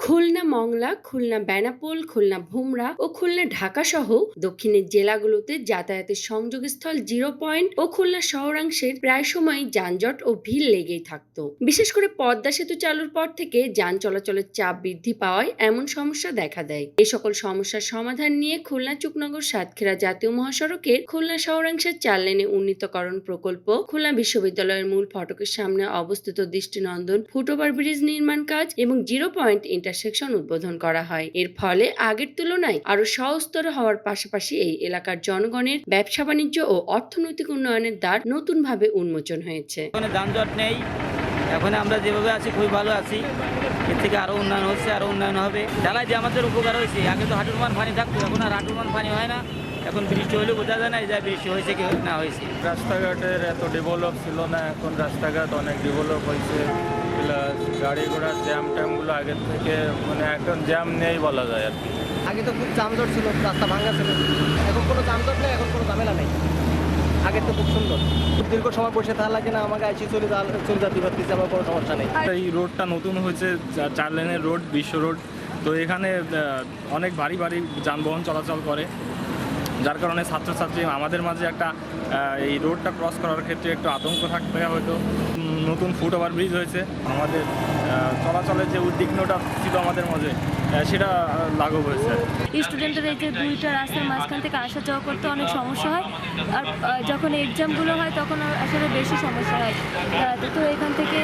খুলনা মংলা, খুলনা বেনাপোল, খুলনা ভুমরা ও খুলনা ঢাকা সহ দক্ষিণের জেলাগুলোতে যাতায়াতের সংযোগস্থল জিরো পয়েন্ট ও খুলনা শহরাংশের প্রায় সময় যানজট ও ভিড় লেগেই থাকতো। বিশেষ করে পদ্মা সেতু চালুর পর থেকে যান চলাচলের চাপ বৃদ্ধি পাওয়ায় এমন সমস্যা দেখা দেয়। এ সকল সমস্যার সমাধান নিয়ে খুলনা চুকনগর সাতক্ষীরা জাতীয় মহাসড়কের খুলনা শহরাংশের 4 লেনে উন্নীতকরণ প্রকল্প, খুলনা বিশ্ববিদ্যালয়ের মূল ফটকের সামনে অবস্থিত দৃষ্টিনন্দন ফুটওভার ব্রিজ নির্মাণ কাজ এবং জিরো পয়েন্ট ইন্টারসেকশন উদ্বোধন করা হয়। এর ফলে আগের তুলনায় আরো সহজতর হওয়ার পাশাপাশি এই এলাকার জনগণের ব্যবসা বাণিজ্য ও অর্থনৈতিক উন্নয়নের দ্বার নতুনভাবে উন্মোচন হয়েছে। যানজট নেই, এখন আমরা যেভাবে আছি খুবই ভালো আছি। এর থেকে আরো উন্নয়ন হচ্ছে, আরো উন্নয়ন হবে। ঢালাই যে আমাদের উপকার হয়েছে, আগে তো হাঁটুর মান পানি থাকতো, এখন আর হাঁটুর মান পানি হয় না। এখন বৃষ্টি হলেও বোঝা যায় না যে বৃষ্টি হয়েছে কি না হয়েছে। রাস্তাঘাটের এত ডেভেলপ ছিল না, এখন রাস্তাঘাট অনেক ডেভেলপ হয়েছে। প্লাস গাড়ি ঘোড়ার জ্যাম ট্যামগুলো আগের থেকে এখন জ্যাম নেই বলা যায় আর কি। আগে তো খুব যানজট ছিল, রাস্তা ভাঙা ছিল, এখন কোনো যানজট নেই, এখন কোনো ঝামেলা নেই। আগে তো খুব সুন্দর, দীর্ঘ সময় বসে থাকা লাগে না, আমাকে আইসি চলে যেতে পারতেছি, আমার কোনো সমস্যা নেই। এই রোডটা নতুন হয়েছে, 4 লেনের রোড, বিশ্ব রোড। তো এখানে অনেক ভারী যানবাহন চলাচল করে, যার কারণে ছাত্রছাত্রী আমাদের মাঝে একটা এই রোডটা ক্রস করার ক্ষেত্রে একটু আতঙ্ক থাকতে হয়তো। নতুন ফুটওভার ব্রিজ হয়েছে, আমাদের চলাচলের যে উদ্বিগ্নটা ছিল আমাদের মাঝে সেটা লাঘব হয়েছে। স্টুডেন্টের এই যে দুইটা রাস্তার মাঝখান থেকে আসা যাওয়া করতে অনেক সমস্যা হয়, আর যখন এক্সামগুলো হয় তখন আসলে বেশি সমস্যা হয়। তো এখান থেকে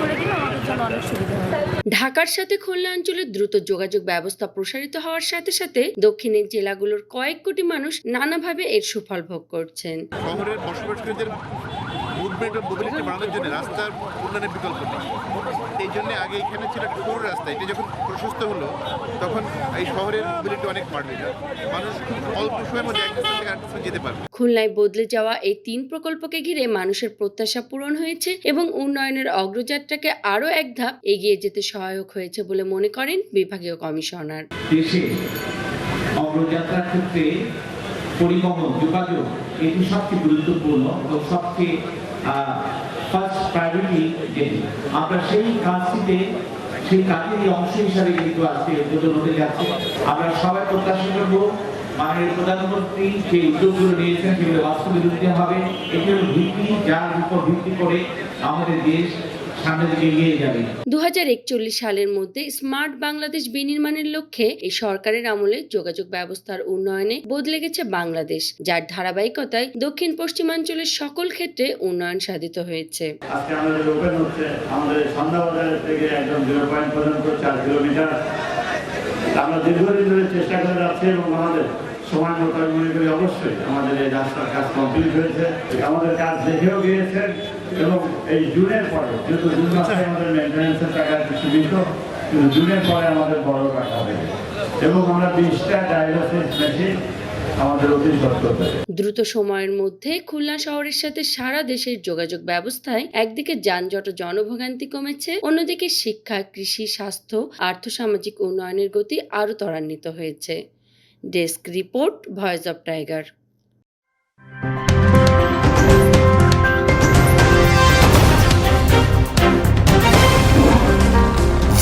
করে দিলে আমাদের জন্য অনেক সুবিধা হয়। ঢাকার সাথে খুলনা অঞ্চলের দ্রুত যোগাযোগ ব্যবস্থা প্রসারিত হওয়ার সাথে সাথে দক্ষিণের জেলাগুলোর কয়েক কোটি মানুষ নানাভাবে এর সুফল ভোগ করছেন। শহরের বসবাসকারীদের মুভমেন্ট ও মোবিলিটি বাড়ানোর জন্য রাস্তার উন্নয়নের বিকল্প নেই। এই জন্য আগে এখানে ছিল একটা সরু রাস্তা, এটা যখন প্রশস্ত হলো তখন এই শহরের মোবিলিটি অনেক বাড়বে, মানুষ খুব অল্প সময়ের মধ্যে এক স্থান থেকে আরেক স্থানে যেতে পারবে। খুলনায় বদলে যাওয়া এই 3 প্রকল্পকে ঘিরে মানুষের প্রত্যাশা পূরণ হয়েছে এবং উন্নয়নের অগ্রযাত্রাকে আরও এক ধাপ এগিয়ে যেতে সহায়ক হয়েছে বলে মনে করেন বিভাগীয় কমিশনার। দেশে অগ্রযাত্রার ক্ষেত্রে পরিবহন যোগাযোগ এটি সবচেয়ে গুরুত্বপূর্ণ এবং সবচেয়ে ফার্স্ট প্রায়োরিটি যেটি আমরা সেই কাজেরই অংশ হিসাবে কিন্তু আজকে উদ্বোধন হতে যাচ্ছে। আমরা সবাই প্রত্যাশা করবো মাননীয় প্রধানমন্ত্রী যে উদ্যোগগুলো নিয়েছেন সেগুলো বাস্তবে রূপে হবে। এটি হল ভিত্তি, যার উপর ভিত্তি করে আমাদের দেশ 2041 সালের মধ্যে স্মার্ট বাংলাদেশ বিনির্মাণের লক্ষ্যে এই সরকারের আমলে যোগাযোগ ব্যবস্থার উন্নয়নে বদলে গেছে বাংলাদেশ, যার ধারাবাহিকতায় দক্ষিণ পশ্চিমাঞ্চলের সকল ক্ষেত্রে উন্নয়ন সাধিত হয়েছে। আজকে আমাদের ওপেন হচ্ছে আমাদের সন্ধ্যাবাজার থেকে একদম 0 পয়েন্ট পর্যন্ত 4 কিলোমিটার। আমরা দীর্ঘদিন ধরে চেষ্টা করে যাচ্ছি এবং আমাদের সময় মতো মনে করি অবশ্যই আমাদের এই রাস্তার কাজ কমপ্লিট হয়েছে। আমাদের কাজ দেখেও গিয়েছেন এবং এই জুনের পরে, যেহেতু জুন মাসে আমাদের মেনটেন্যান্সের টাকা কিছু দিত, কিন্তু জুনের পরে আমাদের বড় টাকা হবে এবং আমরা 20টা ডায়ালিসিস মেশিন আমাদের অধীন করতে হবে। দ্রুত সময়ের মধ্যে খুলনা শহরের সাথে সারা দেশের যোগাযোগ ব্যবস্থায় একদিকে যানজট ও জনভোগান্তি কমেছে, অন্যদিকে শিক্ষা, কৃষি, স্বাস্থ্য, আর্থসামাজিক উন্নয়নের গতি আরও ত্বরান্বিত হয়েছে। Desk report, voice of tiger.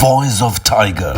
Voice of Tiger.